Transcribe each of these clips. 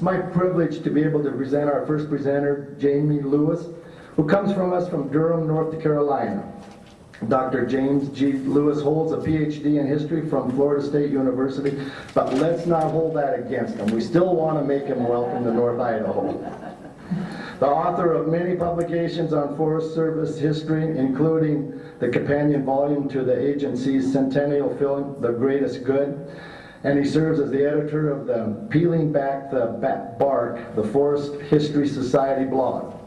It's my privilege to be able to present our first presenter, Jamie Lewis, who comes from us from Durham, North Carolina. Dr. James G. Lewis holds a PhD in history from Florida State University, but let's not hold that against him. We still want to make him welcome to North Idaho. The author of many publications on Forest Service history, including the companion volume to the agency's centennial film, The Greatest Good, and he serves as the editor of the Peeling Back the Bark, the Forest History Society blog.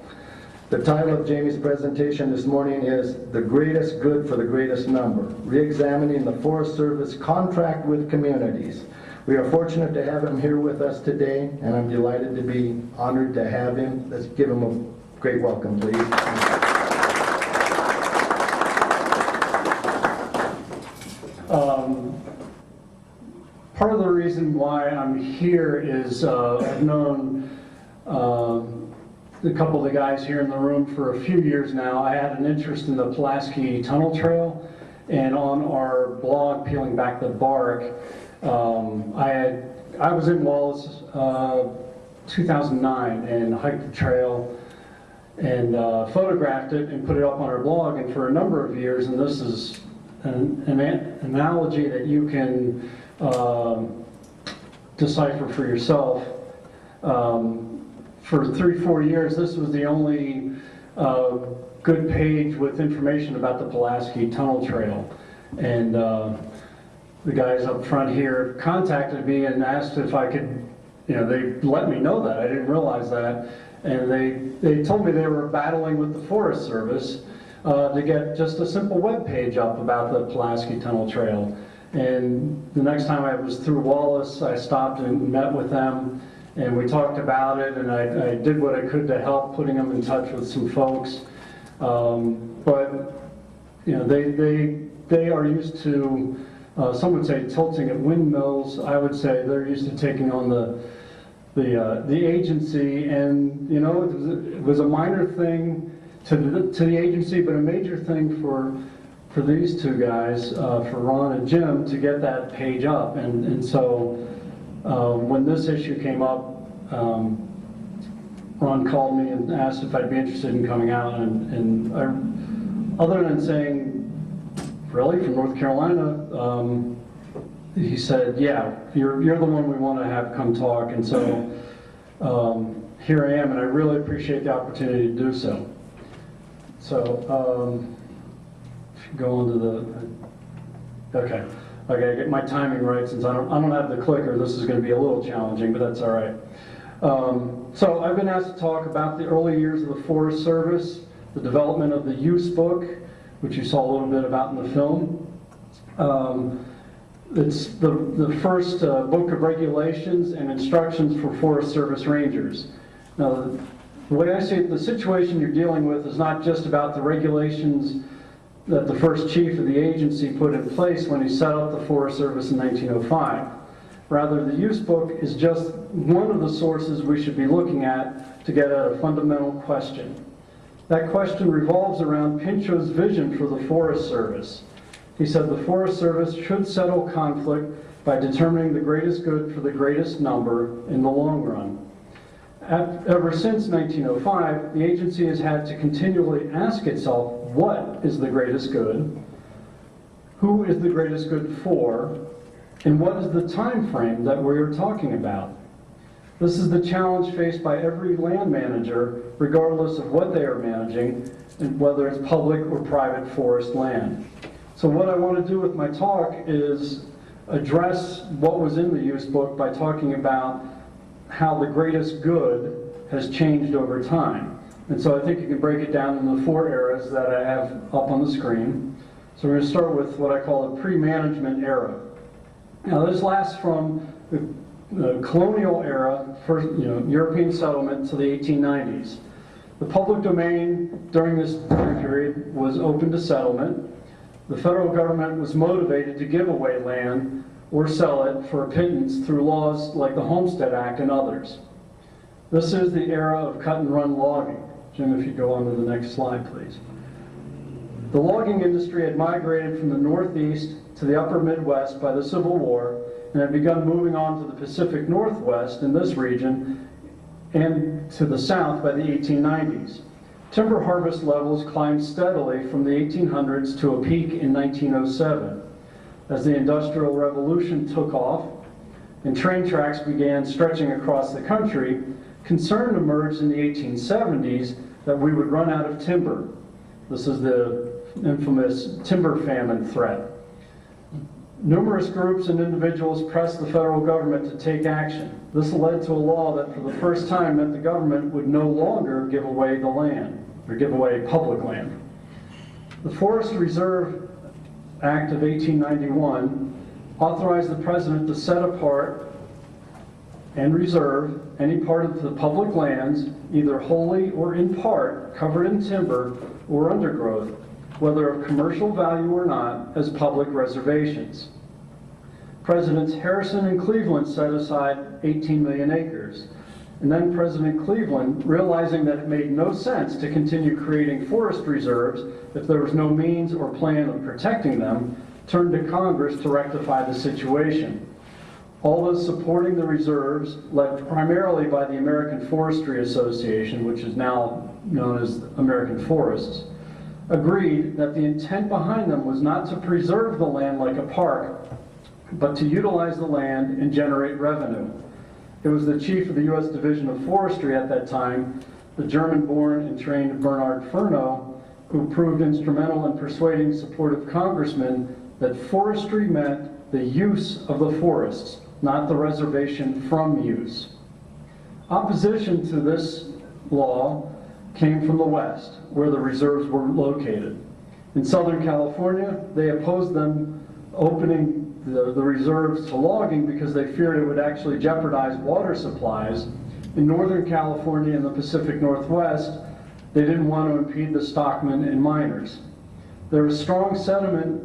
The title of Jamie's presentation this morning is The Greatest Good for the Greatest Number, Re-examining the Forest Service Contract with Communities. We are fortunate to have him here with us today, and I'm delighted to be honored to have him. Let's give him a great welcome, please. Part of the reason why I'm here is I've known a couple of the guys here in the room for a few years now. I had an interest in the Pulaski Tunnel Trail, and on our blog, Peeling Back the Bark, I was in Wallace 2009 and hiked the trail and photographed it and put it up on our blog, and for a number of years, and this is an analogy that you can decipher for yourself. For 3-4 years, this was the only good page with information about the Pulaski Tunnel Trail. And the guys up front here contacted me and asked if I could, they let me know that. I didn't realize that. And they told me they were battling with the Forest Service to get just a simple web page up about the Pulaski Tunnel Trail. And the next time I was through Wallace, I stopped and met with them, and we talked about it, and I did what I could to help putting them in touch with some folks. But they are used to, some would say tilting at windmills. I would say they're used to taking on the agency, and it was a minor thing to the agency, but a major thing for these two guys, for Ron and Jim, to get that page up. And so when this issue came up, Ron called me and asked if I'd be interested in coming out, and other than saying, really, from North Carolina, he said, yeah, you're the one we want to have come talk. And so here I am, and I really appreciate the opportunity to do so. So go on to okay, I gotta get my timing right, since I don't have the clicker. This is going to be a little challenging, but that's all right. So I've been asked to talk about the early years of the Forest Service, the development of the use book, which you saw a little bit about in the film. It's the first book of regulations and instructions for Forest Service rangers. Now, the way I see it, the situation you're dealing with is not just about the regulations that the first chief of the agency put in place when he set up the Forest Service in 1905. Rather, the use book is just one of the sources we should be looking at to get at a fundamental question. That question revolves around Pinchot's vision for the Forest Service. He said the Forest Service should settle conflict by determining the greatest good for the greatest number in the long run. Ever since 1905, the agency has had to continually ask itself, what is the greatest good? Who is the greatest good for? And what is the time frame that we're talking about? This is the challenge faced by every land manager, regardless of what they are managing, and whether it's public or private forest land. So what I want to do with my talk is address what was in the use book by talking about how the greatest good has changed over time. And so I think you can break it down into the 4 eras that I have up on the screen. So we're going to start with what I call the pre-management era. Now this lasts from the colonial era, first, European settlement, to the 1890s. The public domain during this time period was open to settlement. The federal government was motivated to give away land or sell it for a pittance through laws like the Homestead Act and others. This is the era of cut-and-run logging. Jim, if you go on to the next slide, please. The logging industry had migrated from the Northeast to the upper Midwest by the Civil War and had begun moving on to the Pacific Northwest in this region and to the south by the 1890s. Timber harvest levels climbed steadily from the 1800s to a peak in 1907. As the Industrial Revolution took off and train tracks began stretching across the country, concern emerged in the 1870s that we would run out of timber. This is the infamous timber famine threat. Numerous groups and individuals pressed the federal government to take action. This led to a law that for the first time meant the government would no longer give away the land, or give away public land. The Forest Reserve Act of 1891 authorized the president to set apart and reserve any part of the public lands, either wholly or in part, covered in timber or undergrowth, whether of commercial value or not, as public reservations. Presidents Harrison and Cleveland set aside 18 million acres. And then President Cleveland, realizing that it made no sense to continue creating forest reserves if there was no means or plan of protecting them, turned to Congress to rectify the situation. All those supporting the reserves, led primarily by the American Forestry Association, which is now known as American Forests, agreed that the intent behind them was not to preserve the land like a park, but to utilize the land and generate revenue. It was the chief of the U.S. Division of Forestry at that time, the German-born and trained Bernard Furneaux, who proved instrumental in persuading supportive congressmen that forestry meant the use of the forests, not the reservation from use. Opposition to this law came from the West, where the reserves were located. In Southern California, they opposed them opening the reserves to logging because they feared it would actually jeopardize water supplies. In Northern California and the Pacific Northwest, they didn't want to impede the stockmen and miners. There was strong sentiment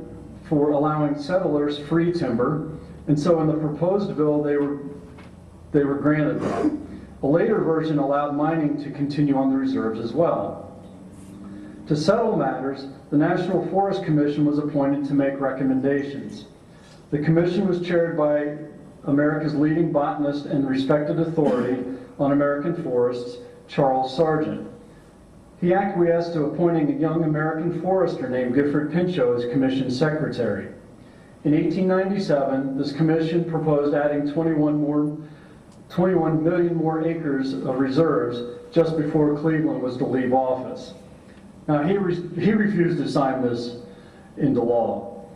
for allowing settlers free timber, and so in the proposed bill, they were granted that. A later version allowed mining to continue on the reserves as well. To settle matters, the National Forest Commission was appointed to make recommendations. The commission was chaired by America's leading botanist and respected authority on American forests, Charles Sargent. He acquiesced to appointing a young American forester named Gifford Pinchot as commission secretary. In 1897, this commission proposed adding 21 million more acres of reserves just before Cleveland was to leave office. Now, he refused to sign this into law.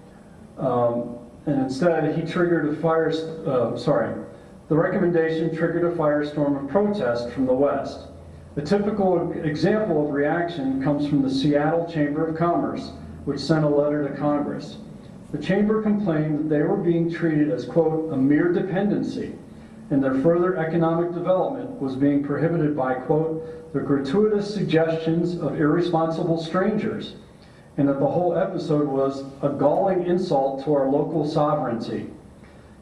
And instead, he triggered the recommendation triggered a firestorm of protest from the West. A typical example of reaction comes from the Seattle Chamber of Commerce, which sent a letter to Congress. The chamber complained that they were being treated as, quote, a mere dependency, and their further economic development was being prohibited by, quote, the gratuitous suggestions of irresponsible strangers, and that the whole episode was a galling insult to our local sovereignty.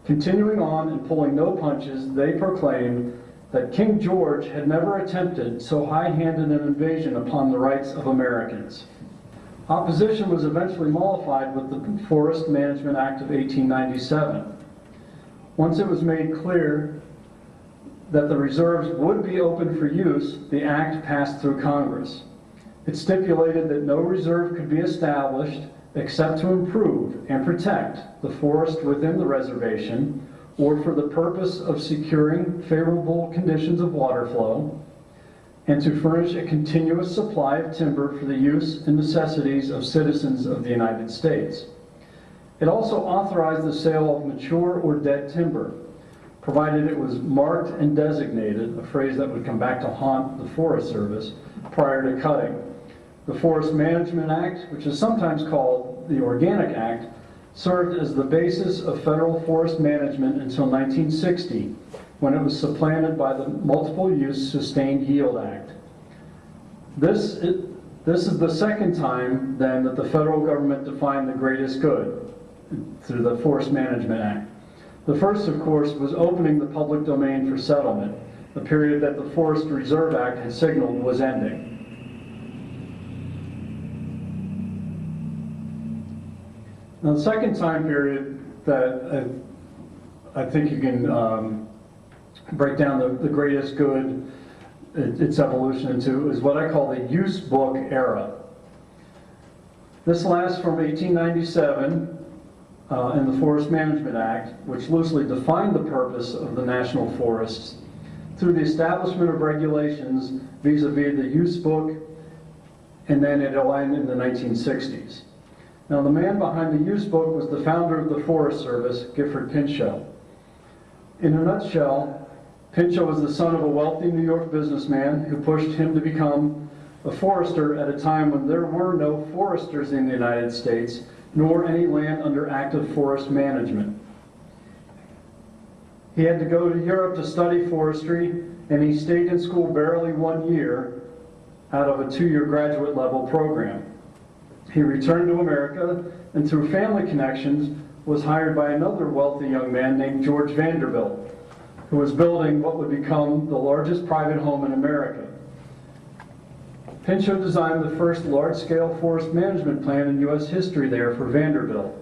Continuing on and pulling no punches, they proclaimed that King George had never attempted so high-handed an invasion upon the rights of Americans. Opposition was eventually mollified with the Forest Management Act of 1897. Once it was made clear that the reserves would be open for use, the act passed through Congress. It stipulated that no reserve could be established except to improve and protect the forest within the reservation or for the purpose of securing favorable conditions of water flow, and to furnish a continuous supply of timber for the use and necessities of citizens of the United States. It also authorized the sale of mature or dead timber, provided it was marked and designated, a phrase that would come back to haunt the Forest Service, prior to cutting. The Forest Management Act, which is sometimes called the Organic Act, served as the basis of federal forest management until 1960, when it was supplanted by the Multiple Use Sustained Yield Act. This is the second time, then, that the federal government defined the greatest good through the Forest Management Act. The first, of course, was opening the public domain for settlement, a period that the Forest Reserve Act had signaled was ending. Now, the second time period that I think you can break down the greatest good, its evolution into, is what I call the use book era. This lasts from 1897 in the Forest Management Act, which loosely defined the purpose of the national forests, through the establishment of regulations vis-a-vis the use book, and then it aligned in the 1960s. Now, the man behind the use book was the founder of the Forest Service, Gifford Pinchot. In a nutshell, Pinchot was the son of a wealthy New York businessman who pushed him to become a forester at a time when there were no foresters in the United States, nor any land under active forest management. He had to go to Europe to study forestry, and he stayed in school barely 1 year out of a 2-year graduate level program. He returned to America, and through family connections, was hired by another wealthy young man named George Vanderbilt, who was building what would become the largest private home in America. Pinchot designed the first large-scale forest management plan in U.S. history there for Vanderbilt.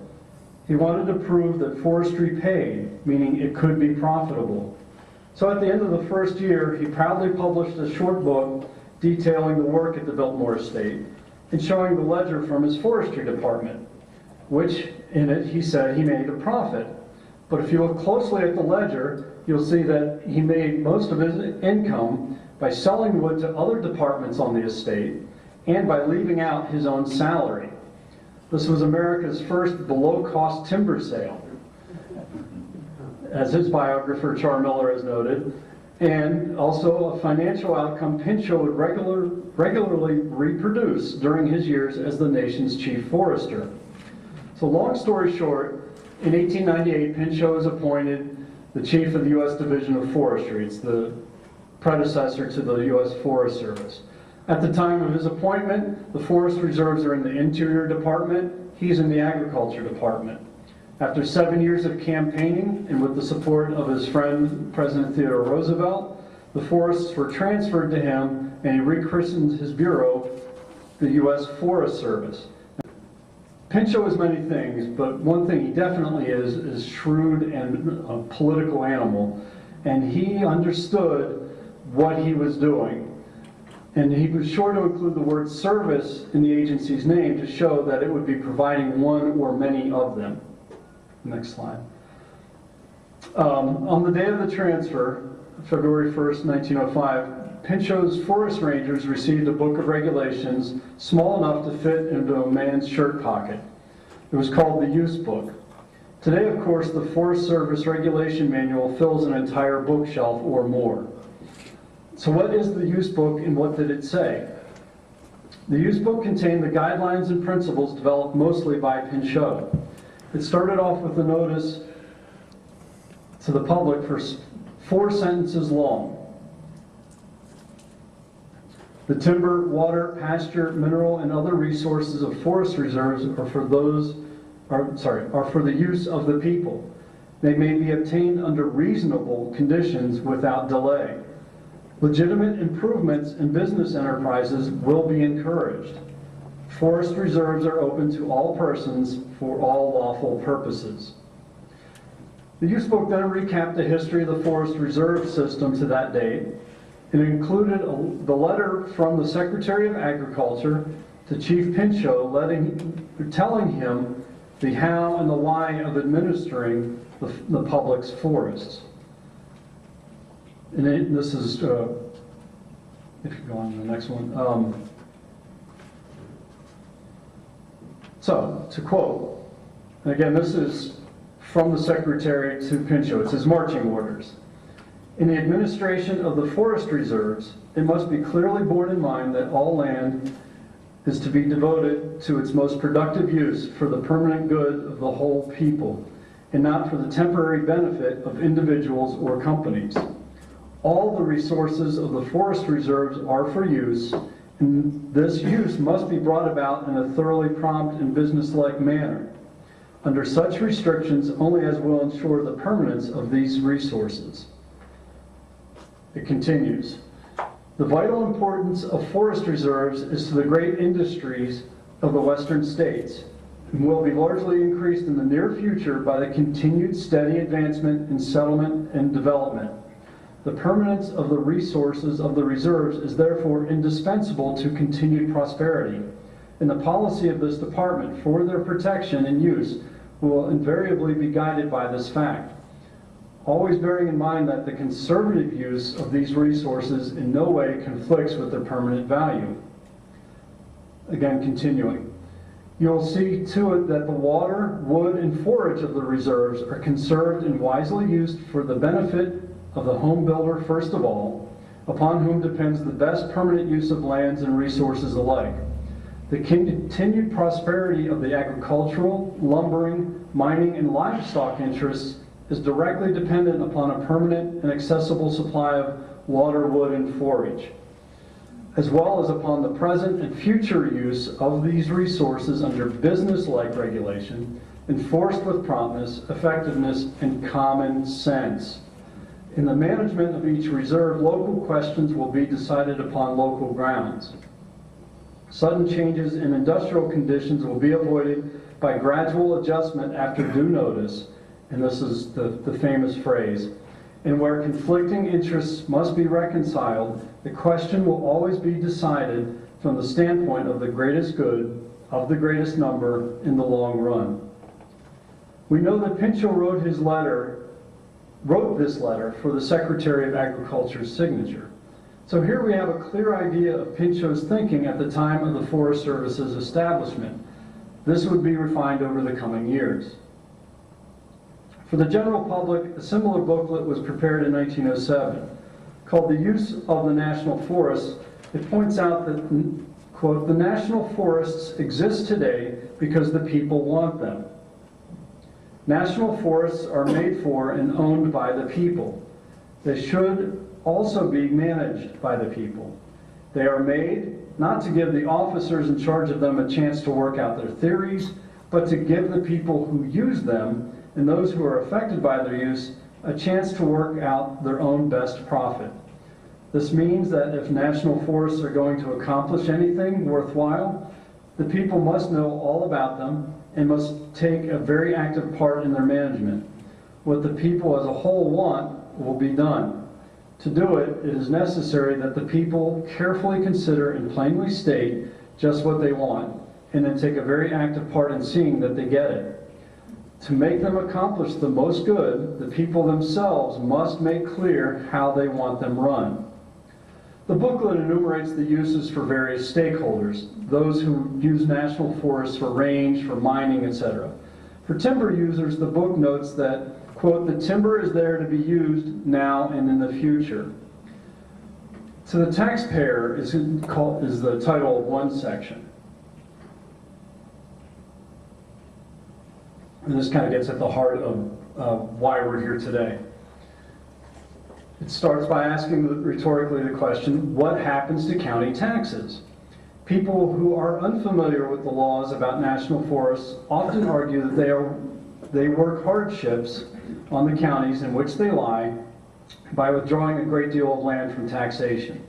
He wanted to prove that forestry paid, meaning it could be profitable. So at the end of the first year, he proudly published a short book detailing the work at the Biltmore estate and showing the ledger from his forestry department, which in it he said he made a profit. But if you look closely at the ledger, you'll see that he made most of his income by selling wood to other departments on the estate and by leaving out his own salary. This was America's first below-cost timber sale, as his biographer, Char Miller, has noted, and also a financial outcome Pinchot would regularly reproduce during his years as the nation's chief forester. So long story short, in 1898, Pinchot was appointed the chief of the U.S. Division of Forestry. It's the predecessor to the U.S. Forest Service. At the time of his appointment, the forest reserves are in the Interior Department. He's in the Agriculture Department. After 7 years of campaigning and with the support of his friend, President Theodore Roosevelt, the forests were transferred to him, and he rechristened his bureau the U.S. Forest Service. Pinchot is many things, but one thing he definitely is shrewd and a political animal, and he understood what he was doing. And he was sure to include the word service in the agency's name to show that it would be providing one or many of them. Next slide. On the day of the transfer, February 1st, 1905, Pinchot's forest rangers received a book of regulations small enough to fit into a man's shirt pocket. It was called the Use Book. Today, of course, the Forest Service Regulation Manual fills an entire bookshelf or more. So what is the Use Book and what did it say? The Use Book contained the guidelines and principles developed mostly by Pinchot. It started off with a notice to the public for 4 sentences long. The timber, water, pasture, mineral, and other resources of forest reserves are for the use of the people. They may be obtained under reasonable conditions without delay. Legitimate improvements in business enterprises will be encouraged. Forest reserves are open to all persons for all lawful purposes. The Use Book then recapped the history of the forest reserve system to that date. It included the letter from the Secretary of Agriculture to Chief Pinchot telling him the how and the why of administering the public's forests. And this is, if you go on to the next one. So, to quote, and again, this is from the Secretary to Pinchot. It's his marching orders. In the administration of the forest reserves, it must be clearly borne in mind that all land is to be devoted to its most productive use for the permanent good of the whole people, and not for the temporary benefit of individuals or companies. All the resources of the forest reserves are for use, and this use must be brought about in a thoroughly prompt and businesslike manner, under such restrictions only as will ensure the permanence of these resources. It continues. The vital importance of forest reserves is to the great industries of the western states, and will be largely increased in the near future by the continued steady advancement in settlement and development. The permanence of the resources of the reserves is therefore indispensable to continued prosperity, and the policy of this department for their protection and use will invariably be guided by this fact, always bearing in mind that the conservative use of these resources in no way conflicts with their permanent value. Again, continuing. You'll see to it that the water, wood, and forage of the reserves are conserved and wisely used for the benefit of the home builder first of all, upon whom depends the best permanent use of lands and resources alike. The continued prosperity of the agricultural, lumbering, mining, and livestock interests is directly dependent upon a permanent and accessible supply of water, wood, and forage, as well as upon the present and future use of these resources under business-like regulation, enforced with promptness, effectiveness, and common sense. In the management of each reserve, local questions will be decided upon local grounds. Sudden changes in industrial conditions will be avoided by gradual adjustment after due notice, and this is the famous phrase, and where conflicting interests must be reconciled, the question will always be decided from the standpoint of the greatest good, of the greatest number in the long run. We know that Pinchot wrote this letter for the Secretary of Agriculture's signature. So here we have a clear idea of Pinchot's thinking at the time of the Forest Service's establishment. This would be refined over the coming years. For the general public, a similar booklet was prepared in 1907. Called The Use of the National Forests. It points out that, quote, the national forests exist today because the people want them. National forests are made for and owned by the people. They should also be managed by the people. They are made not to give the officers in charge of them a chance to work out their theories, but to give the people who use them and those who are affected by their use a chance to work out their own best profit. This means that if national forests are going to accomplish anything worthwhile, the people must know all about them and must take a very active part in their management. What the people as a whole want will be done. To do it, it is necessary that the people carefully consider and plainly state just what they want, and then take a very active part in seeing that they get it. To make them accomplish the most good, the people themselves must make clear how they want them run. The booklet enumerates the uses for various stakeholders, those who use national forests for range, for mining, etc. For timber users, the book notes that, quote, the timber is there to be used now and in the future. To the taxpayer is the title of one section. And this kind of gets at the heart of why we're here today. It starts by asking rhetorically the question, what happens to county taxes? People who are unfamiliar with the laws about national forests often argue that they work hardships on the counties in which they lie by withdrawing a great deal of land from taxation.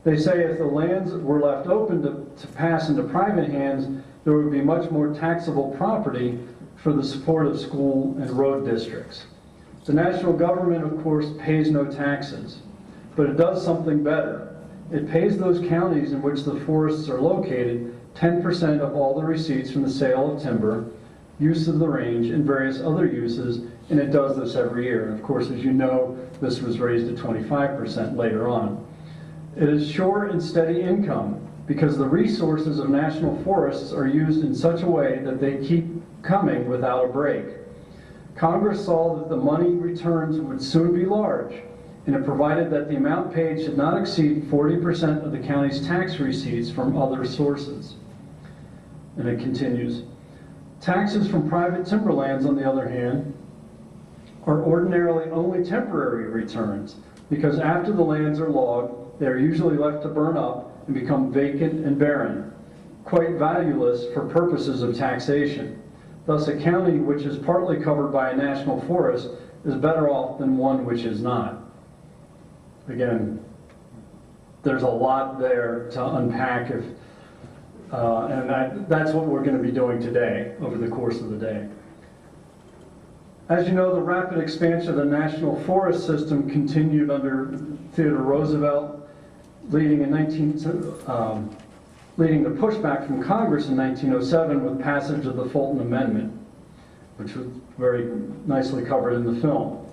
They say if the lands were left open to pass into private hands, there would be much more taxable property for the support of school and road districts. The national government, of course, pays no taxes, but it does something better. It pays those counties in which the forests are located 10% of all the receipts from the sale of timber, use of the range, and various other uses, and it does this every year. And of course, as you know, this was raised to 25% later on. It is sure and steady income because the resources of national forests are used in such a way that they keep coming without a break. Congress saw that the money returns would soon be large, and it provided that the amount paid should not exceed 40% of the county's tax receipts from other sources. And it continues. Taxes from private timberlands, on the other hand, are ordinarily only temporary returns, because after the lands are logged, they are usually left to burn up and become vacant and barren, quite valueless for purposes of taxation. Thus, a county which is partly covered by a national forest is better off than one which is not. Again, there's a lot there to unpack That's what we're going to be doing today, over the course of the day. As you know, the rapid expansion of the national forest system continued under Theodore Roosevelt, leading to pushback from Congress in 1907 with passage of the Fulton Amendment, which was very nicely covered in the film.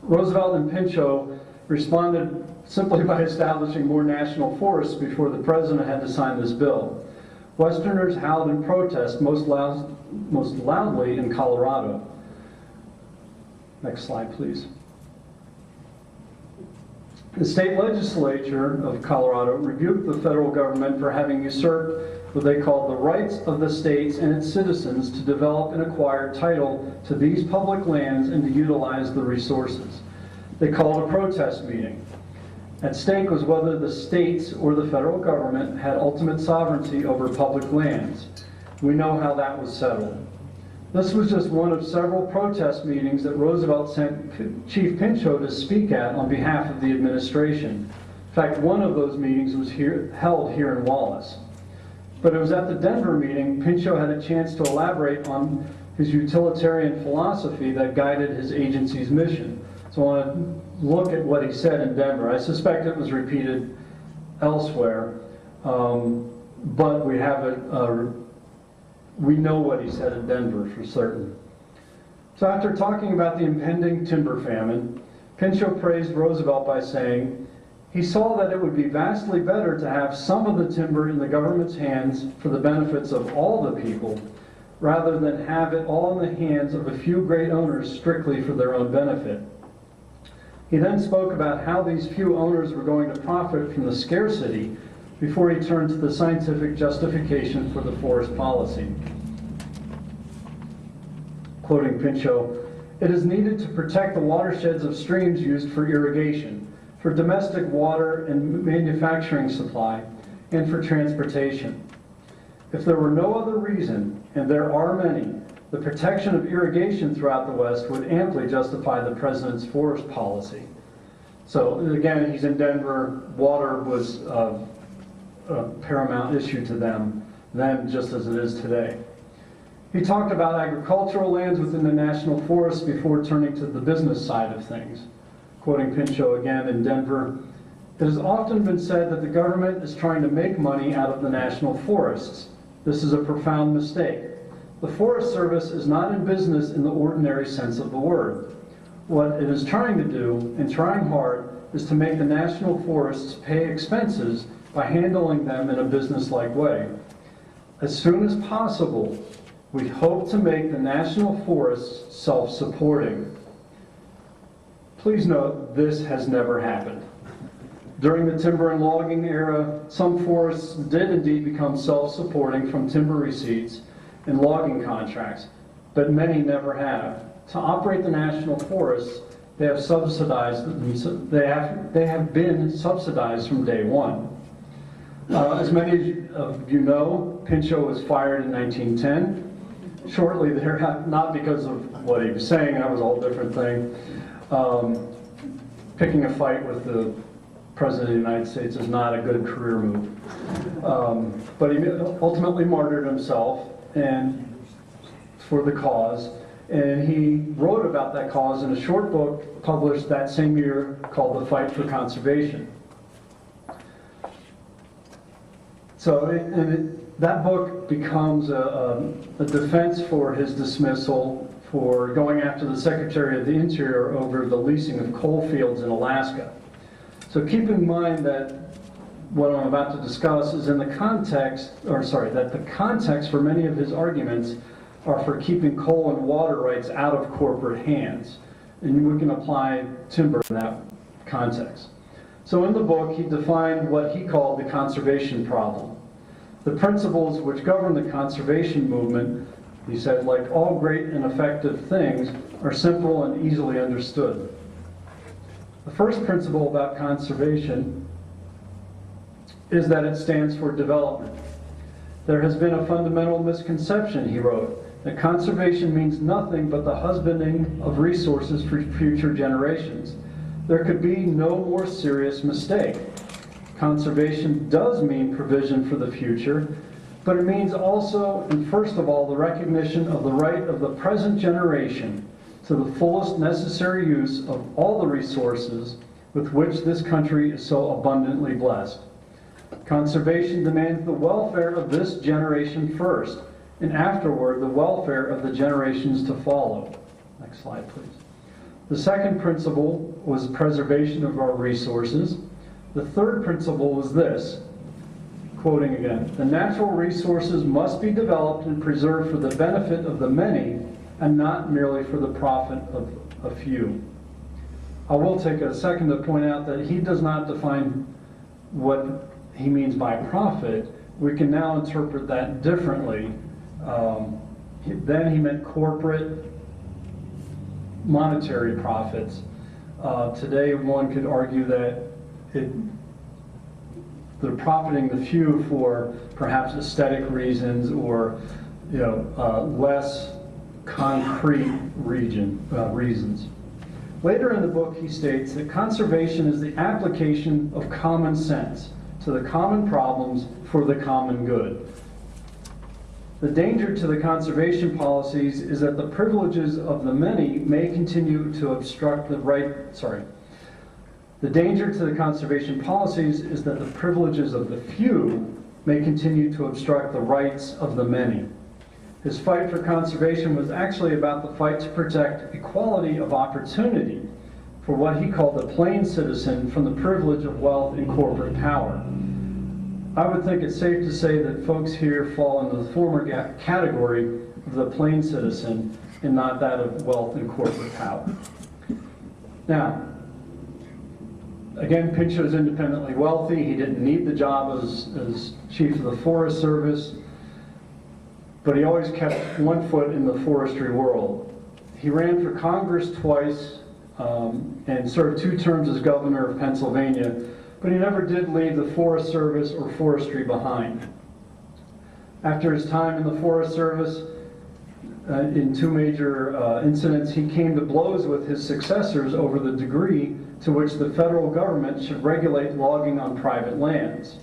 Roosevelt and Pinchot responded simply by establishing more national forests before the president had to sign this bill. Westerners howled in protest most loudly in Colorado. Next slide, please. The state legislature of Colorado rebuked the federal government for having usurped what they called the rights of the states and its citizens to develop and acquire title to these public lands and to utilize the resources. They called a protest meeting. At stake was whether the states or the federal government had ultimate sovereignty over public lands. We know how that was settled. This was just one of several protest meetings that Roosevelt sent Chief Pinchot to speak at on behalf of the administration. In fact, one of those meetings was held here in Wallace. But it was at the Denver meeting Pinchot had a chance to elaborate on his utilitarian philosophy that guided his agency's mission. So I want to look at what he said in Denver. I suspect it was repeated elsewhere, but we have we know what he said in Denver for certain. So after talking about the impending timber famine, Pinchot praised Roosevelt by saying, he saw that it would be vastly better to have some of the timber in the government's hands for the benefits of all the people, rather than have it all in the hands of a few great owners strictly for their own benefit. He then spoke about how these few owners were going to profit from the scarcity before he turned to the scientific justification for the forest policy. Quoting Pinchot, "It is needed to protect the watersheds of streams used for irrigation, for domestic water and manufacturing supply, and for transportation. If there were no other reason, and there are many, the protection of irrigation throughout the West would amply justify the president's forest policy." So again, he's in Denver. Water was a paramount issue to them then, just as it is today. He talked about agricultural lands within the national forest before turning to the business side of things. Quoting Pinchot again in Denver, "It has often been said that the government is trying to make money out of the national forests. This is a profound mistake. The Forest Service is not in business in the ordinary sense of the word. What it is trying to do, and trying hard, is to make the national forests pay expenses by handling them in a business-like way. As soon as possible, we hope to make the national forests self-supporting." Please note, this has never happened. During the timber and logging era, some forests did indeed become self-supporting from timber receipts and logging contracts, but many never have. To operate the national forests, they have been subsidized from day one. As many of you know, Pinchot was fired in 1910. Shortly there, not because of what he was saying, that was a whole different thing. Picking a fight with the President of the United States is not a good career move. But he ultimately martyred himself and for the cause. And he wrote about that cause in a short book published that same year called The Fight for Conservation. So that book becomes a defense for his dismissal for going after the Secretary of the Interior over the leasing of coal fields in Alaska. So keep in mind that what I'm about to discuss is in the context, that the context for many of his arguments are for keeping coal and water rights out of corporate hands. And we can apply timber in that context. So in the book, he defined what he called the conservation problem. The principles which govern the conservation movement, he said, like all great and effective things, are simple and easily understood. The first principle about conservation is that it stands for development. There has been a fundamental misconception, he wrote, that conservation means nothing but the husbanding of resources for future generations. There could be no more serious mistake. Conservation does mean provision for the future, but it means also, and first of all, the recognition of the right of the present generation to the fullest necessary use of all the resources with which this country is so abundantly blessed. Conservation demands the welfare of this generation first, and afterward the welfare of the generations to follow. Next slide, please. The second principle was preservation of our resources. The third principle was this, quoting again, "The natural resources must be developed and preserved for the benefit of the many and not merely for the profit of a few." I will take a second to point out that he does not define what he means by profit. We can now interpret that differently. Then he meant corporate monetary profits. Today one could argue that they're profiting the few for perhaps aesthetic reasons or less concrete reasons. Later in the book he states that conservation is the application of common sense to the common problems for the common good. The danger to the conservation policies is that the privileges of the many may continue to obstruct the The danger to the conservation policies is that the privileges of the few may continue to obstruct the rights of the many. His fight for conservation was actually about the fight to protect equality of opportunity for what he called the plain citizen from the privilege of wealth and corporate power. I would think it's safe to say that folks here fall into the former category of the plain citizen and not that of wealth and corporate power. Now, again, Pinchot is independently wealthy. He didn't need the job as chief of the Forest Service, but he always kept one foot in the forestry world. He ran for Congress twice and served 2 terms as governor of Pennsylvania, but he never did leave the Forest Service or forestry behind. After his time in the Forest Service, in 2 major incidents, he came to blows with his successors over the degree to which the federal government should regulate logging on private lands.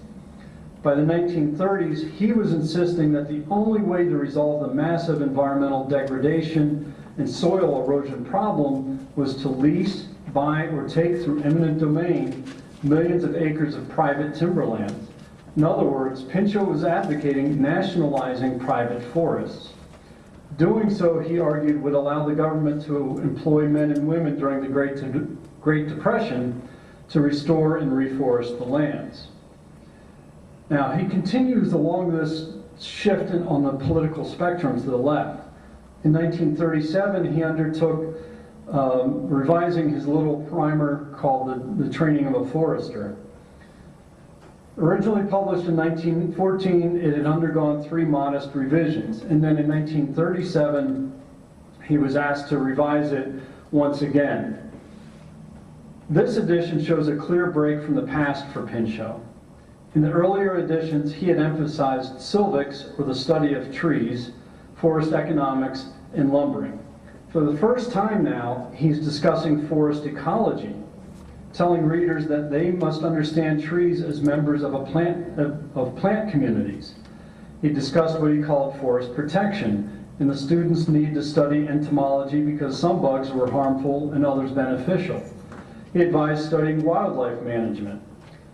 By the 1930s, he was insisting that the only way to resolve the massive environmental degradation and soil erosion problem was to lease, buy, or take through eminent domain millions of acres of private timberlands. In other words, Pinchot was advocating nationalizing private forests. Doing so, he argued, would allow the government to employ men and women during the Great Depression to restore and reforest the lands. Now, he continues along this shift on the political spectrum to the left. In 1937, he undertook revising his little primer called The Training of a Forester. Originally published in 1914, it had undergone 3 modest revisions, and then in 1937, he was asked to revise it once again. This edition shows a clear break from the past for Pinchot. In the earlier editions, he had emphasized silvics, or the study of trees, forest economics, and lumbering. For the first time now, he's discussing forest ecology, telling readers that they must understand trees as members of plant communities. He discussed what he called forest protection, and the students need to study entomology because some bugs were harmful and others beneficial. He advised studying wildlife management.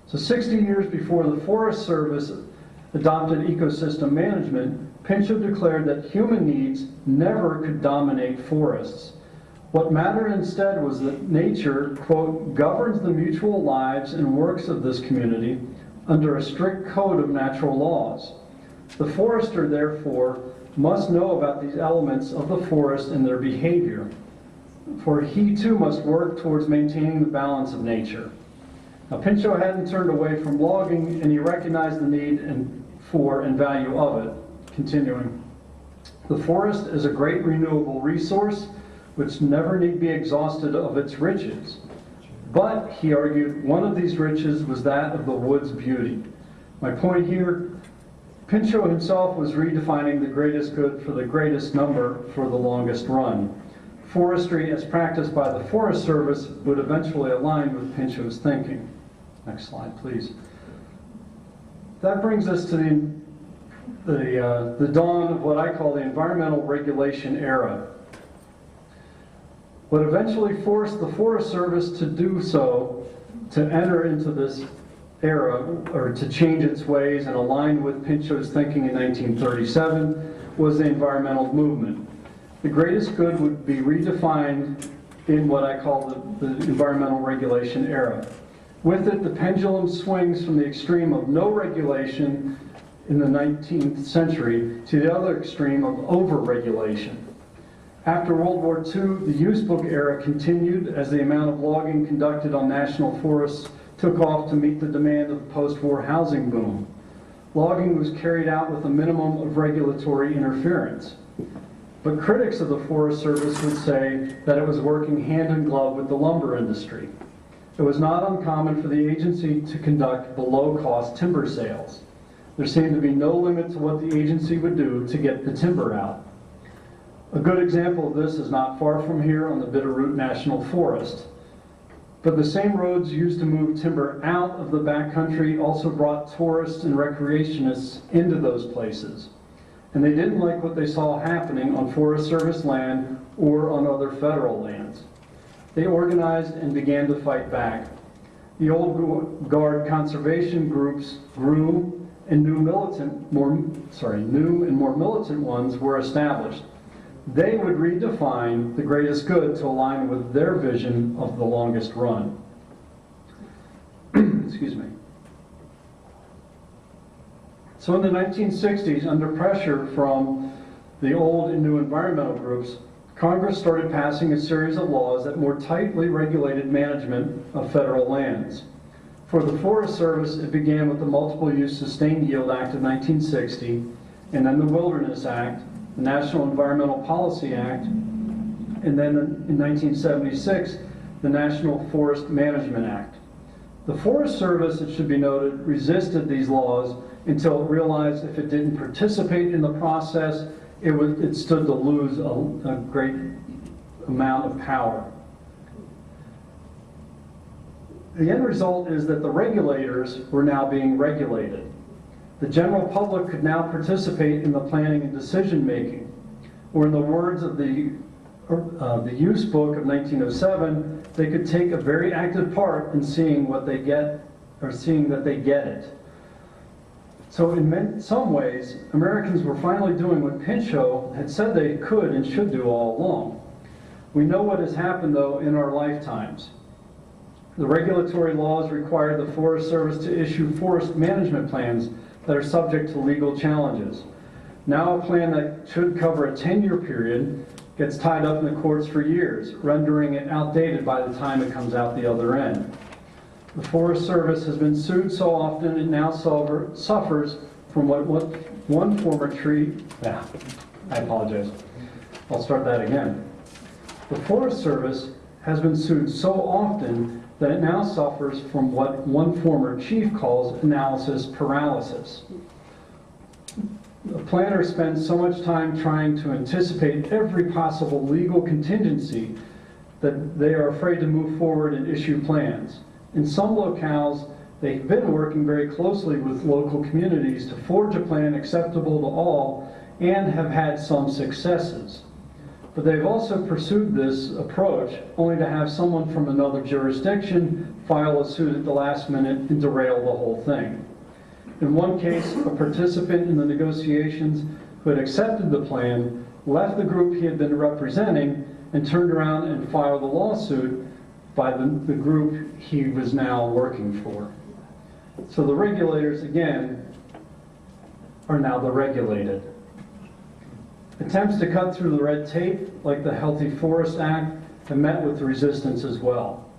So 60 years before the Forest Service adopted ecosystem management, Pinchot declared that human needs never could dominate forests. What mattered instead was that nature, quote, governs the mutual lives and works of this community under a strict code of natural laws. The forester, therefore, must know about these elements of the forest and their behavior, for he too must work towards maintaining the balance of nature. Now, Pinchot hadn't turned away from logging, and he recognized the need for and value of it. Continuing, the forest is a great renewable resource which never need be exhausted of its riches. But, he argued, one of these riches was that of the wood's beauty. My point here, Pinchot himself was redefining the greatest good for the greatest number for the longest run. Forestry, as practiced by the Forest Service, would eventually align with Pinchot's thinking. Next slide, please. That brings us to the dawn of what I call the environmental regulation era. What eventually forced the Forest Service to do so, to enter into this era, or to change its ways and align with Pinchot's thinking in 1937, was the environmental movement. The greatest good would be redefined in what I call the environmental regulation era. With it, the pendulum swings from the extreme of no regulation in the 19th century to the other extreme of over-regulation. After World War II, the use book era continued as the amount of logging conducted on national forests took off to meet the demand of the post-war housing boom. Logging was carried out with a minimum of regulatory interference. But critics of the Forest Service would say that it was working hand in glove with the lumber industry. It was not uncommon for the agency to conduct below-cost timber sales. There seemed to be no limit to what the agency would do to get the timber out. A good example of this is not far from here on the Bitterroot National Forest. But the same roads used to move timber out of the backcountry also brought tourists and recreationists into those places. And they didn't like what they saw happening on Forest Service land or on other federal lands. They organized and began to fight back. The old guard conservation groups grew, and new and more militant ones were established. They would redefine the greatest good to align with their vision of the longest run. Excuse me. So in the 1960s, under pressure from the old and new environmental groups, Congress started passing a series of laws that more tightly regulated management of federal lands. For the Forest Service, it began with the Multiple Use Sustained Yield Act of 1960, and then the Wilderness Act, the National Environmental Policy Act, and then in 1976, the National Forest Management Act. The Forest Service, it should be noted, resisted these laws until it realized if it didn't participate in the process, it stood to lose a great amount of power. The end result is that the regulators were now being regulated. The general public could now participate in the planning and decision making, or in the words of the use book of 1907, they could take a very active part in seeing what they get, or seeing that they get it. So in some ways, Americans were finally doing what Pinchot had said they could and should do all along. We know what has happened, though, in our lifetimes. The regulatory laws required the Forest Service to issue forest management plans that are subject to legal challenges. Now a plan that should cover a 10-year period gets tied up in the courts for years, rendering it outdated by the time it comes out the other end. The Forest Service has been sued so often it now suffers from what one former tree... I apologize. I'll start that again. The Forest Service has been sued so often that it now suffers from what one former chief calls analysis paralysis. The planner spends so much time trying to anticipate every possible legal contingency that they are afraid to move forward and issue plans. In some locales, they've been working very closely with local communities to forge a plan acceptable to all and have had some successes. But they've also pursued this approach only to have someone from another jurisdiction file a suit at the last minute and derail the whole thing. In one case, a participant in the negotiations who had accepted the plan left the group he had been representing and turned around and filed a lawsuit by the group he was now working for. So the regulators, again, are now the regulated. Attempts to cut through the red tape, like the Healthy Forest Act, have met with resistance as well.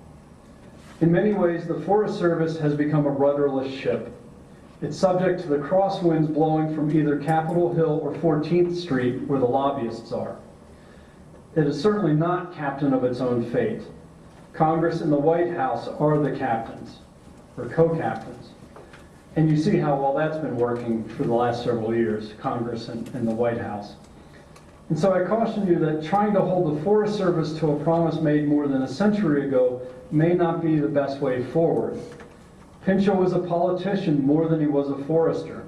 In many ways, the Forest Service has become a rudderless ship. It's subject to the crosswinds blowing from either Capitol Hill or 14th Street, where the lobbyists are. It is certainly not captain of its own fate. Congress and the White House are the captains, or co-captains. And you see how well that's been working for the last several years, Congress and the White House. And so I caution you that trying to hold the Forest Service to a promise made more than a century ago may not be the best way forward. Pinchot was a politician more than he was a forester.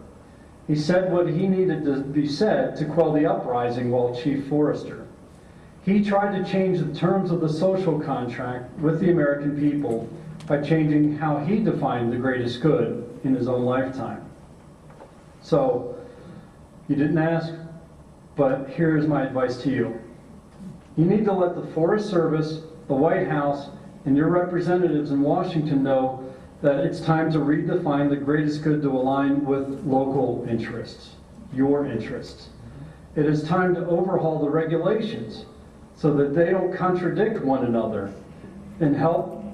He said what he needed to be said to quell the uprising while chief forester. He tried to change the terms of the social contract with the American people by changing how he defined the greatest good in his own lifetime. So, you didn't ask, but here's my advice to you. You need to let the Forest Service, the White House, and your representatives in Washington know that it's time to redefine the greatest good to align with local interests, your interests. It is time to overhaul the regulations so that they don't contradict one another, and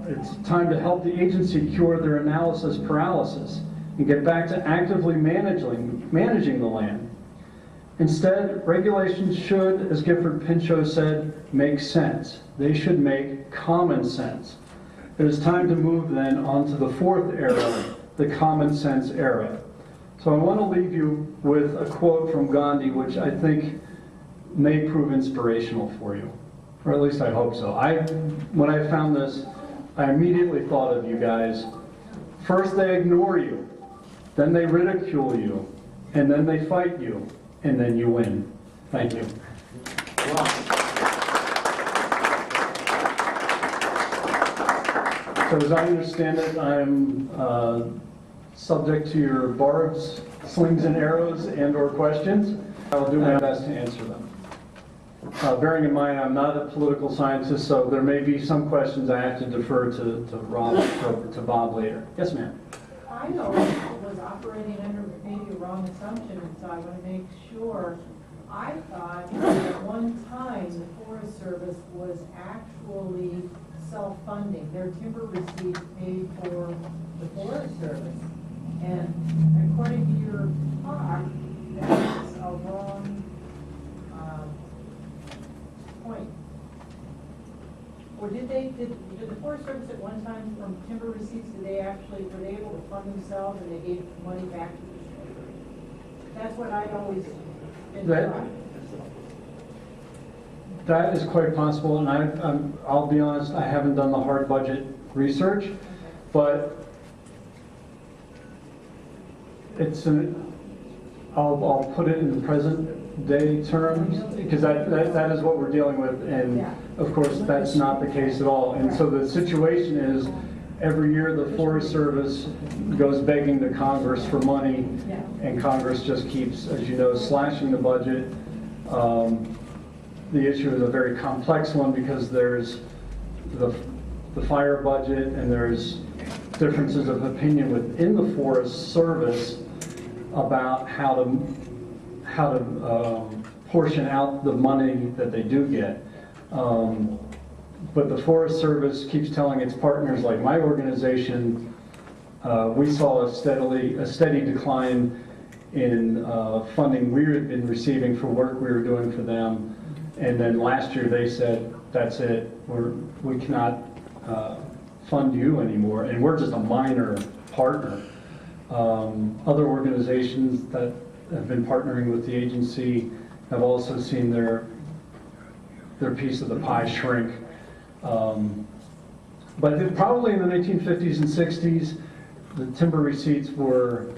it's time to help the agency cure their analysis paralysis and get back to actively managing the land. Instead, regulations should, as Gifford Pinchot said, make sense. They should make common sense. It is time to move then on to the fourth era, the common sense era. So I want to leave you with a quote from Gandhi, which I think may prove inspirational for you, or at least I hope so. When I found this, I immediately thought of you guys. First they ignore you, then they ridicule you, and then they fight you, and then you win. Thank you. So as I understand it, I'm subject to your barbs, slings and arrows, and/or questions. I will do my best to answer them. Bearing in mind, I'm not a political scientist, so there may be some questions I have to defer to Rob or to Bob later. Yes, ma'am. Idaho was operating under maybe a wrong assumption, and so I want to make sure. I thought at one time the Forest Service was actually self-funding. Their timber receipts paid for the Forest Service. And according to your talk, that's a wrong point. Or did the Forest Service at one time from timber receipts, were they able to fund themselves and they gave money back to the state? That's what I'd always been taught. That is quite possible, and I'll be honest, I haven't done the hard budget research, but I'll put it in present day terms, because that is what we're dealing with, and of course that's not the case at all. And so the situation is, every year the Forest Service goes begging to Congress for money, and Congress just keeps, as you know, slashing the budget. The issue is a very complex one because there's the fire budget, and there's differences of opinion within the Forest Service about how to portion out the money that they do get. But the Forest Service keeps telling its partners, like my organization, we saw a steady decline in funding we had been receiving for work we were doing for them. And then last year they said, that's it, we cannot fund you anymore, and we're just a minor partner. Other organizations that have been partnering with the agency have also seen their piece of the pie shrink. But probably in the 1950s and 60s, the timber receipts were,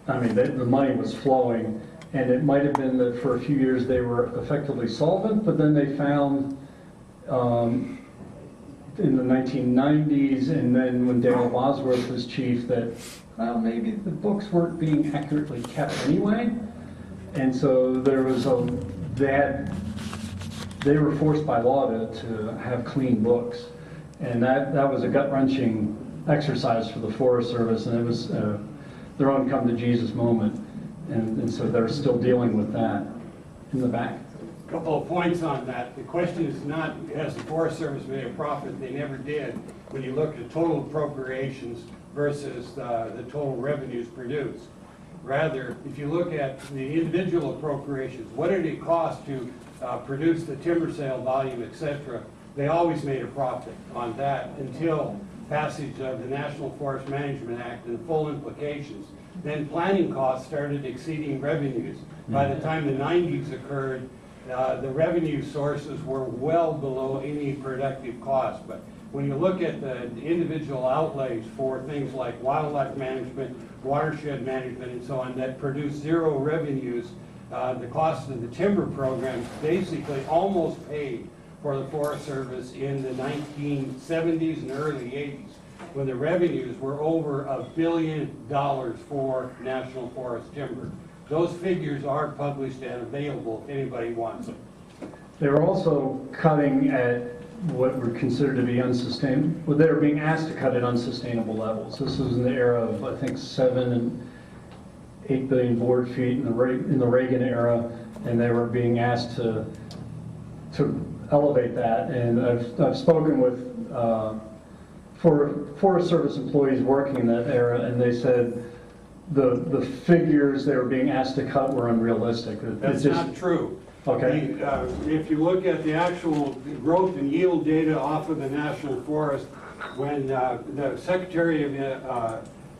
the money was flowing, and it might have been that for a few years they were effectively solvent, but then they found in the 1990s, and then when Dale Bosworth was chief, that, well, maybe the books weren't being accurately kept anyway. And so there was they were forced by law to have clean books. And that was a gut-wrenching exercise for the Forest Service, and it was their own come-to-Jesus moment. And so they're still dealing with that in the back. A couple of points on that. The question is not, has the Forest Service made a profit? They never did. When you look at total appropriations versus the total revenues produced. Rather, if you look at the individual appropriations, what did it cost to produce the timber sale volume, etc., they always made a profit on that until passage of the National Forest Management Act and full implications. Then planning costs started exceeding revenues. By the time the 90s occurred, the revenue sources were well below any productive cost. But when you look at the individual outlays for things like wildlife management, watershed management, and so on, that produce zero revenues, the cost of the timber programs basically almost paid for the Forest Service in the 1970s and early 80s, when the revenues were over $1 billion for National Forest timber. Those figures are published and available if anybody wants them. They were also cutting at what were considered to be unsustainable. Well, they were being asked to cut at unsustainable levels. This was in the era of, I think, 7 and 8 billion board feet in the Reagan era, and they were being asked to elevate that. And I've spoken with Forest Service employees working in that era, and they said the figures they were being asked to cut were unrealistic. That's not true. Okay. If you look at the actual growth and yield data off of the National Forest, when the Secretary of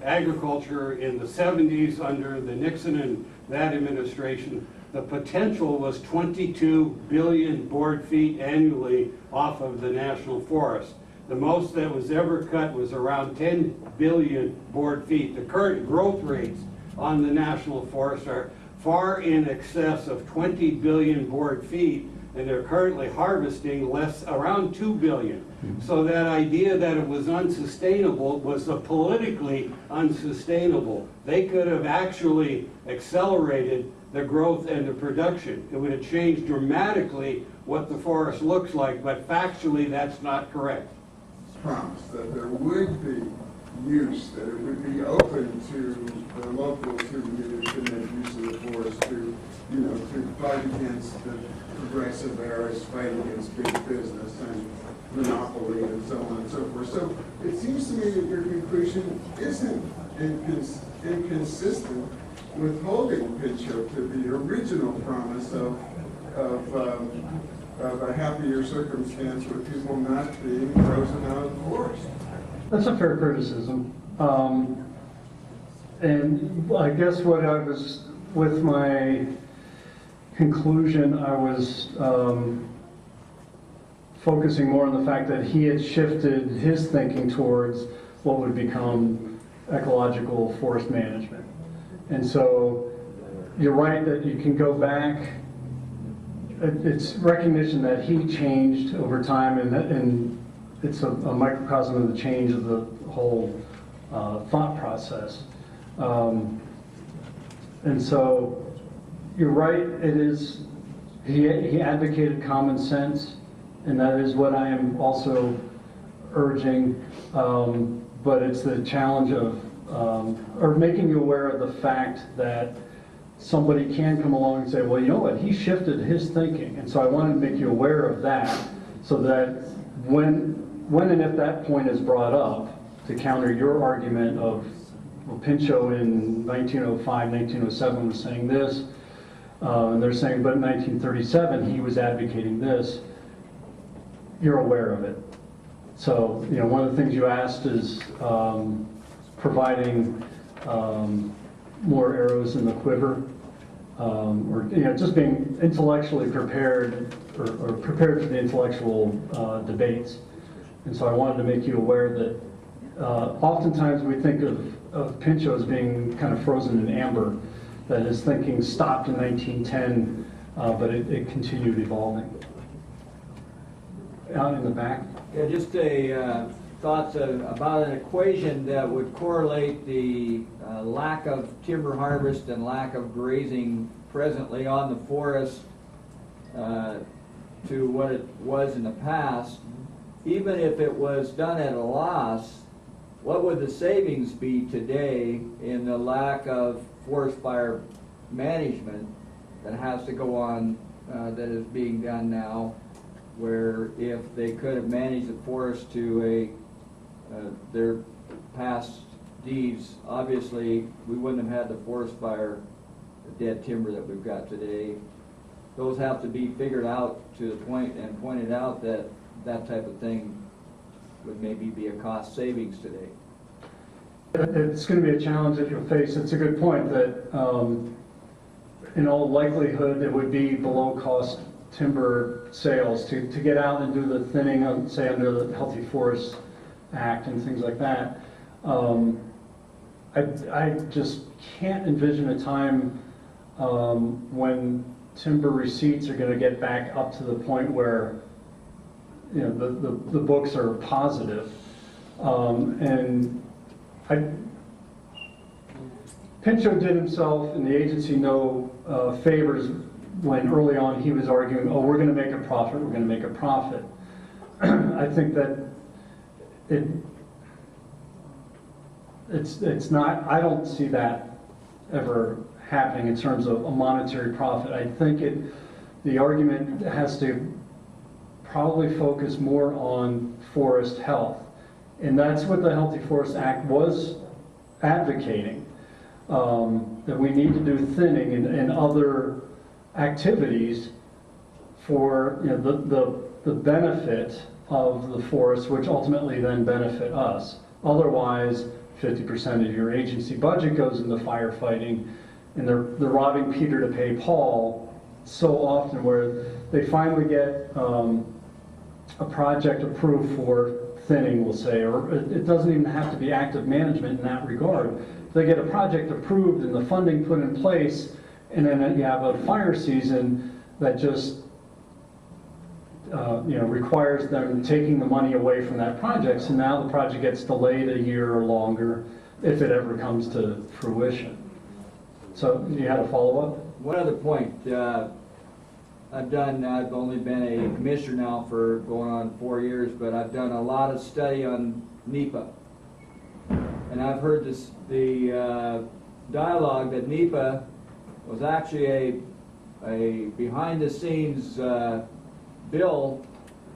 Agriculture in the 70s under the Nixon and that administration, the potential was 22 billion board feet annually off of the National Forest. The most that was ever cut was around 10 billion board feet. The current growth rates on the National Forest are far in excess of 20 billion board feet, and they're currently harvesting around 2 billion. So that idea that it was unsustainable was politically unsustainable. They could have actually accelerated the growth and the production. It would have changed dramatically what the forest looks like, but factually that's not correct. Promise that there would be use, that it would be open to the locals who needed to make use of the forest to, to fight against the progressive eras, fight against big business and monopoly and so on and so forth. So it seems to me that your conclusion isn't inconsistent with holding Pinchot to the original promise of a happier circumstance with people not being frozen out of the forest. That's a fair criticism. And I guess what I was, with my conclusion, I was focusing more on the fact that he had shifted his thinking towards what would become ecological forest management. And so you're right that you can go back. It's recognition that he changed over time, and it's a microcosm of the change of the whole thought process. And so you're right, it is, he advocated common sense, and that is what I am also urging, but it's the challenge of, or making you aware of the fact that somebody can come along and say, well, you know what, he shifted his thinking, and so I wanted to make you aware of that, so that when and if that point is brought up, to counter your argument of, well, Pinchot in 1905, 1907 was saying this, and they're saying, but in 1937 he was advocating this, you're aware of it. So, one of the things you asked is providing more arrows in the quiver, or just being intellectually prepared, or prepared for the intellectual debates. And so I wanted to make you aware that oftentimes we think of Pinchot as being kind of frozen in amber, that his thinking stopped in 1910, but it continued evolving. Out in the back. Yeah, just a thoughts about an equation that would correlate the lack of timber harvest and lack of grazing presently on the forest to what it was in the past. Even if it was done at a loss, what would the savings be today in the lack of forest fire management that has to go on, that is being done now, where if they could have managed the forest to their past deeds, obviously we wouldn't have had the forest fire, the dead timber that we've got today. Those have to be figured out to the point and pointed out that that type of thing would maybe be a cost savings today. It's going to be a challenge that you'll face. It's a good point that in all likelihood it would be below cost timber sales to get out and do the thinning, say under the Healthy Forests Act and things like that. I just can't envision a time when timber receipts are going to get back up to the point where, you know, the books are positive. Pinchot did himself and the agency no favors when early on he was arguing, oh, we're going to make a profit, we're going to make a profit. I think that it's not, I don't see that ever happening in terms of a monetary profit. I think the argument has to probably focus more on forest health. And that's what the Healthy Forest Act was advocating, that we need to do thinning and other activities for, you know, the benefit of the forest, which ultimately then benefit us. Otherwise, 50% of your agency budget goes into firefighting, and they're robbing Peter to pay Paul so often, where they finally get a project approved for thinning, we'll say, or it doesn't even have to be active management in that regard. They get a project approved and the funding put in place, and then you have a fire season that just you know, requires them taking the money away from that project. So now the project gets delayed a year or longer if it ever comes to fruition. So you had a follow-up? One other point. I've only been a commissioner now for going on 4 years, but I've done a lot of study on NEPA. And I've heard the dialogue that NEPA was actually a behind-the-scenes bill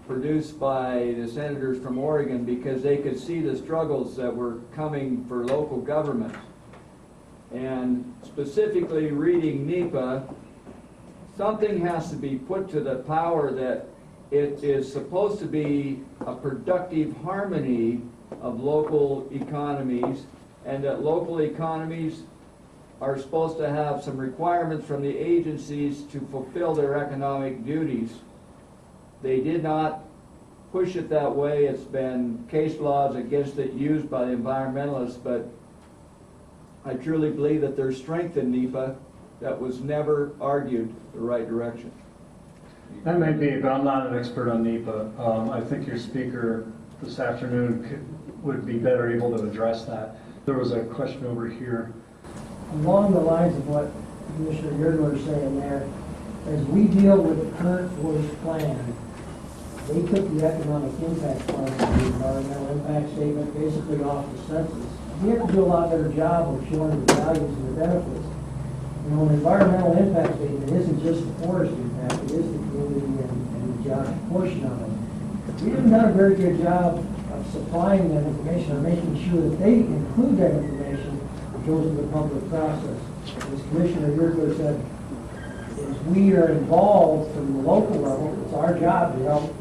produced by the senators from Oregon because they could see the struggles that were coming for local government. And specifically reading NEPA, something has to be put to the power that it is supposed to be a productive harmony of local economies, and that local economies are supposed to have some requirements from the agencies to fulfill their economic duties. They did not push it that way. It's been case laws against it used by the environmentalists, but I truly believe that there's strength in NEPA that was never argued the right direction. That may be, but I'm not an expert on NEPA. I think your speaker this afternoon would be better able to address that. There was a question over here. Along the lines of what Commissioner Girdler is saying there, as we deal with the current forest plan, they took the economic impact part of the environmental impact statement basically off the census. We have to do a lot better job of showing the values and the benefits. You know, an environmental impact statement isn't just the forest impact, it is the community and the geographic portion of it. We haven't done a very good job of supplying that information or making sure that they include that information that goes to the public process. As Commissioner Girdler said, as we are involved from the local level, it's our job to help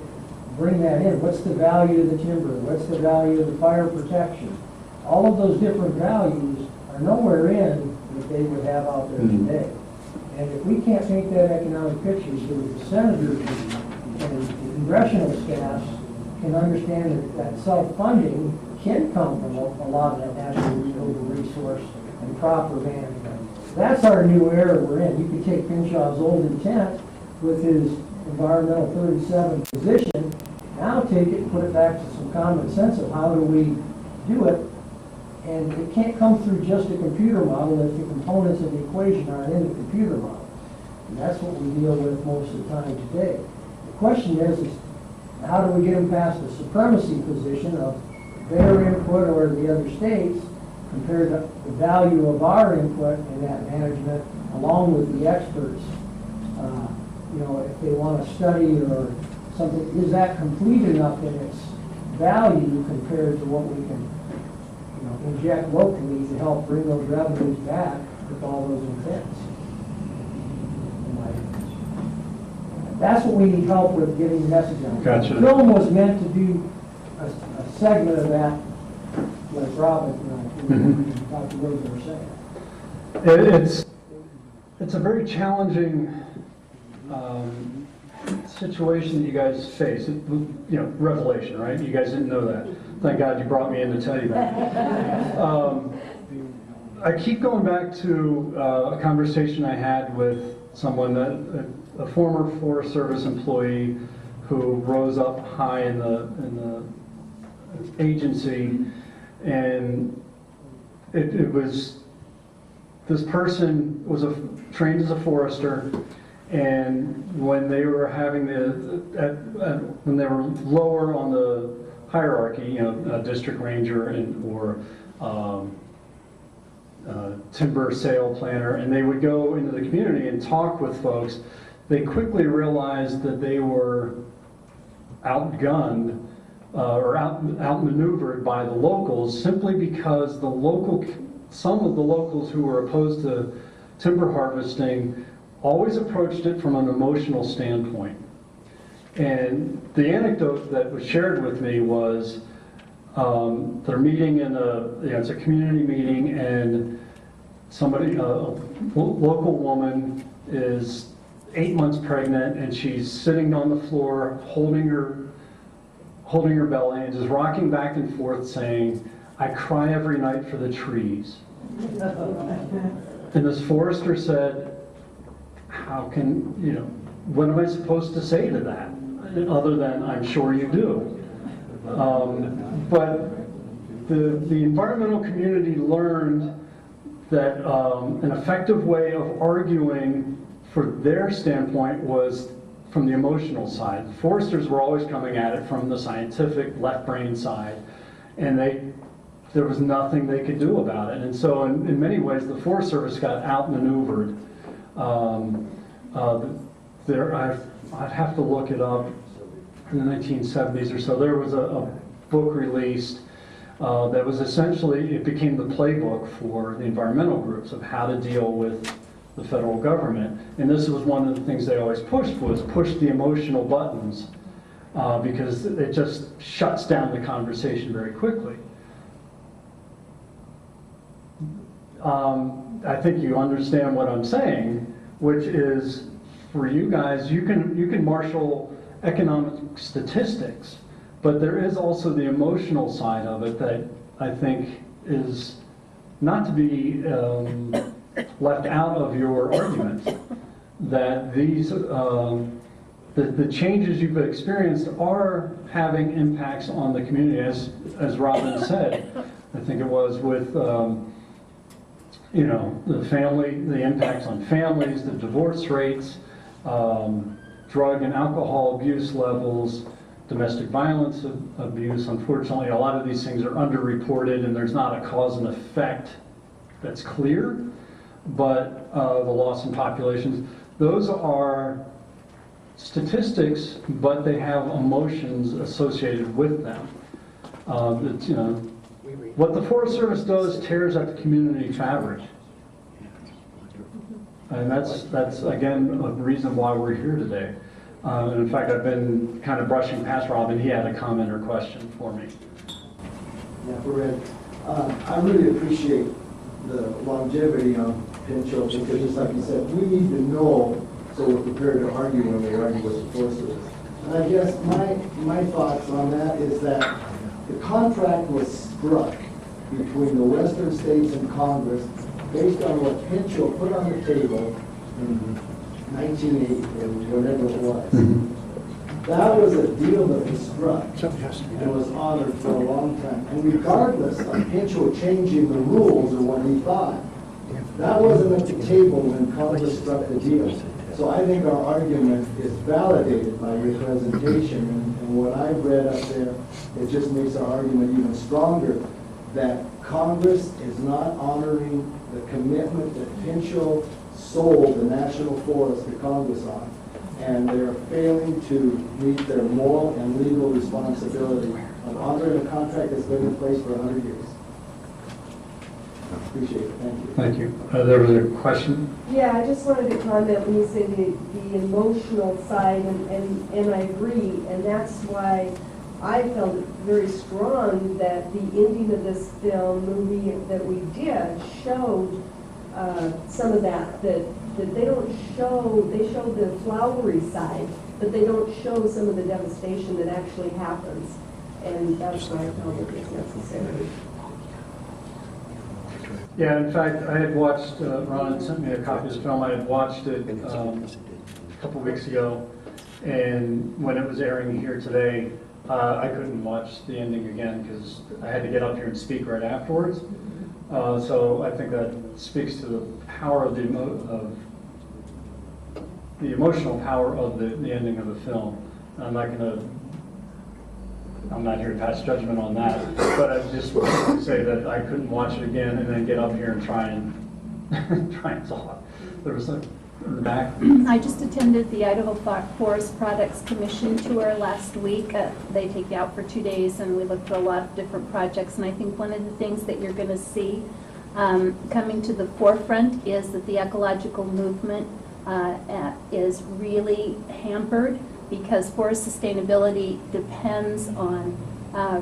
bring that in. What's the value of the timber? What's the value of the fire protection? All of those different values are nowhere in that they would have out there today. And if we can't paint that economic picture so that the senators and the congressional staffs can understand that self-funding can come from a lot of that natural renewable resource and proper management. That's our new era we're in. You could take Pinchot's old intent with his environmental 37 position, now take it and put it back to some common sense of how do we do it. And it can't come through just a computer model if the components of the equation aren't in the computer model. And that's what we deal with most of the time today. The question is how do we get them past the supremacy position of their input or the other states compared to the value of our input in that management along with the experts. You know, if they want to study or something, is that complete enough in its value compared to what we can inject locally to help bring those revenues back with all those intents. That's what we need help with getting the message out. Gotcha. The film was meant to do a segment of that, like Robin, Dr. Rose were saying. It's a very challenging situation that you guys face, revelation, right? You guys didn't know that. Thank God you brought me in to tell you that. I keep going back to a conversation I had with someone, a former Forest Service employee who rose up high in the agency, and it was, this person was trained as a forester, and when they were having when they were lower on the hierarchy, a district ranger or timber sale planner, and they would go into the community and talk with folks, they quickly realized that they were outgunned or outmaneuvered by the locals, simply because some of the locals who were opposed to timber harvesting always approached it from an emotional standpoint. And the anecdote that was shared with me was they're meeting in it's a community meeting, and somebody, a local woman, is 8 months pregnant, and she's sitting on the floor holding her belly and just rocking back and forth saying, "I cry every night for the trees." And this forester said, "How can, what am I supposed to say to that? Other than, I'm sure you do." But the environmental community learned that an effective way of arguing for their standpoint was from the emotional side. Foresters were always coming at it from the scientific left brain side, and there was nothing they could do about it. And so in many ways, the Forest Service got outmaneuvered. I'd have to look it up. In the 1970s or so, there was a book released that was essentially, it became the playbook for the environmental groups of how to deal with the federal government. And this was one of the things they always pushed, was push the emotional buttons, because it just shuts down the conversation very quickly. I think you understand what I'm saying, which is, for you guys, you can marshal economic statistics, but there is also the emotional side of it that I think is not to be left out of your arguments, that these the changes you've experienced are having impacts on the community, as Robin said. I think it was with the impacts on families, the divorce rates, drug and alcohol abuse levels, domestic violence abuse. Unfortunately, a lot of these things are underreported, and there's not a cause and effect that's clear, but the loss in populations, those are statistics, but they have emotions associated with them. What the Forest Service does tears at the community fabric. And that's again, a reason why we're here today. And in fact, I've been kind of brushing past Robin. He had a comment or question for me. Yeah, for Ed. I really appreciate the longevity on Pinchot, because just like you said, we need to know so we're prepared to argue when we argue with the Forest Service. And I guess my thoughts on that is that the contract was struck between the Western states and Congress based on what Pinchot put on the table in 1980 or whatever it was. That was a deal that was struck and was honored for a long time. And regardless of Pinchot changing the rules or what he thought, that wasn't at the table when Congress struck the deal. So I think our argument is validated by your presentation, and what I've read up there, it just makes our argument even stronger that Congress is not honoring the commitment that Pinchot sold the national forest to Congress on, and they're failing to meet their moral and legal responsibility of honoring a contract that's been in place for 100 years. Appreciate it. Thank you. Thank you. There was a question? Yeah, I just wanted to comment when you say the emotional side, and I agree, and that's why I felt it very strong that the ending of this movie that we did showed some of that they don't show. They showed the flowery side, but they don't show some of the devastation that actually happens. And that's why I felt it was necessary. Yeah, in fact, I had watched, Ron had sent me a copy of the film, I had watched it a couple weeks ago, and when it was airing here today, I couldn't watch the ending again because I had to get up here and speak right afterwards. So I think that speaks to the power of the emotional power of the ending of the film. I'm not here to pass judgment on that, but I just want to say that I couldn't watch it again and then get up here and try and talk. There was in the back. I just attended the Idaho Forest Products Commission tour last week. They take you out for 2 days and we looked at a lot of different projects, and I think one of the things that you're going to see coming to the forefront is that the ecological movement is really hampered because forest sustainability depends on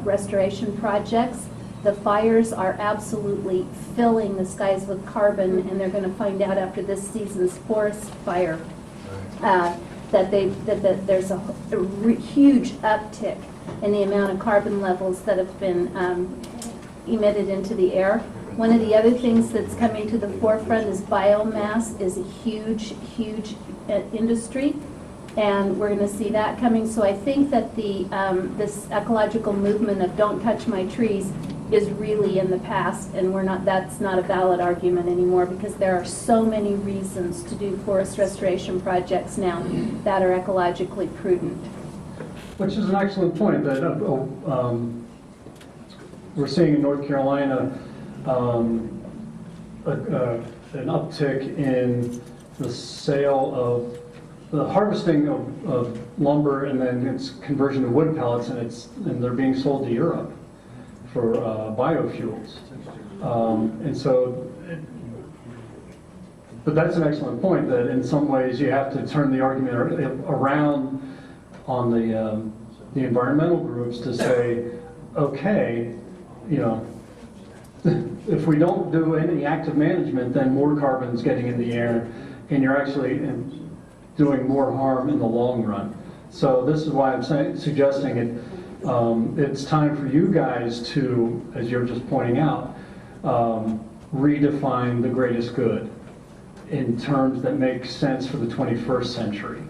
restoration projects. The fires are absolutely filling the skies with carbon, and they're going to find out after this season's forest fire that there's a huge uptick in the amount of carbon levels that have been emitted into the air. One of the other things that's coming to the forefront is biomass is a huge industry, and we're going to see that coming. So I think that this ecological movement of "don't touch my trees" is really in the past, and that's not a valid argument anymore because there are so many reasons to do forest restoration projects now that are ecologically prudent. Which is an excellent point that we're seeing in North Carolina an uptick in the sale of the harvesting of lumber and then its conversion to wood pellets, and they're being sold to Europe for biofuels. And so, but that's an excellent point that in some ways you have to turn the argument around on the environmental groups to say, okay, if we don't do any active management, then more carbon is getting in the air, and you're actually doing more harm in the long run. So this is why I'm suggesting it. It's time for you guys to, as you're just pointing out, redefine the greatest good in terms that make sense for the 21st century,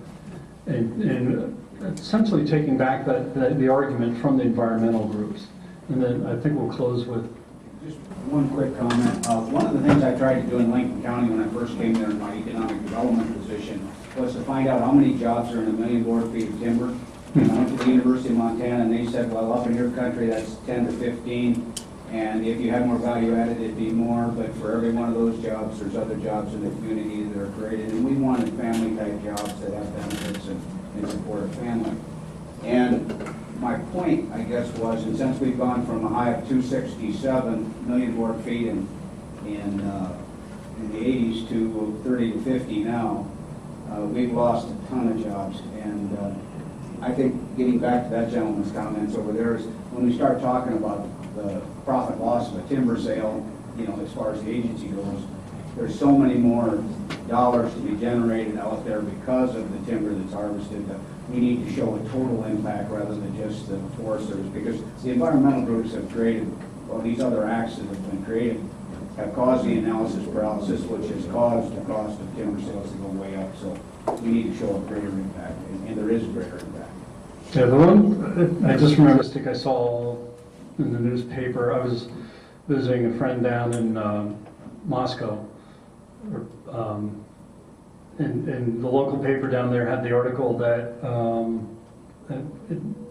and essentially taking back the argument from the environmental groups. And then I think we'll close with just one quick comment. One of the things I tried to do in Lincoln County when I first came there in my economic development position was to find out how many jobs are in 1 million board feet of timber. And I went to the University of Montana, and they said, well, up in your country, that's 10 to 15, and if you had more value added, it'd be more, but for every one of those jobs, there's other jobs in the community that are created, and we wanted family-type jobs that have benefits and support a family. And my point, I guess, was, and since we've gone from a high of 267 million board feet in the 80s to 30 to 50 now, we've lost a ton of jobs. And I think getting back to that gentleman's comments over there is when we start talking about the profit loss of a timber sale, as far as the agency goes, there's so many more dollars to be generated out there because of the timber that's harvested that we need to show a total impact rather than just the Forest Service, because the environmental groups have created, well, these other acts that have been created have caused the analysis paralysis, which has caused the cost of timber sales to go way up. So we need to show a greater impact, and there is a greater impact. Yeah, the one, I just remember a stick I saw in the newspaper. I was visiting a friend down in Moscow, and the local paper down there had the article that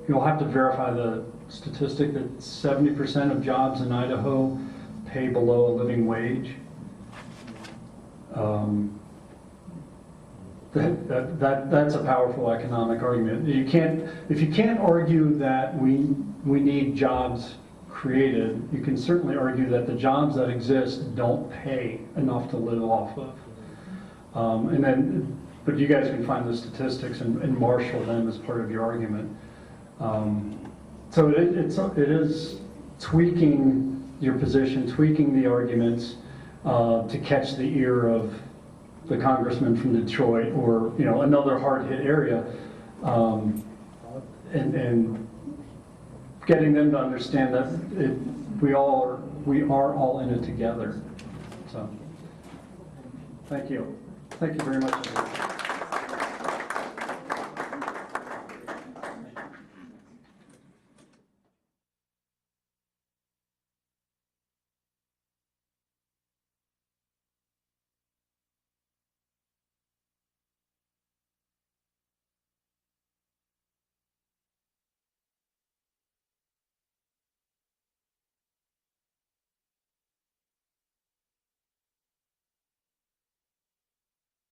you'll have to verify the statistic that 70% of jobs in Idaho pay below a living wage. That's a powerful economic argument. If you can't argue that we need jobs created, you can certainly argue that the jobs that exist don't pay enough to live off of. But you guys can find the statistics and marshal them as part of your argument. So it is tweaking your position, tweaking the arguments to catch the ear of the congressman from Detroit or another hard-hit area. and getting them to understand that we are all in it together. So, thank you. Thank you very much, everyone.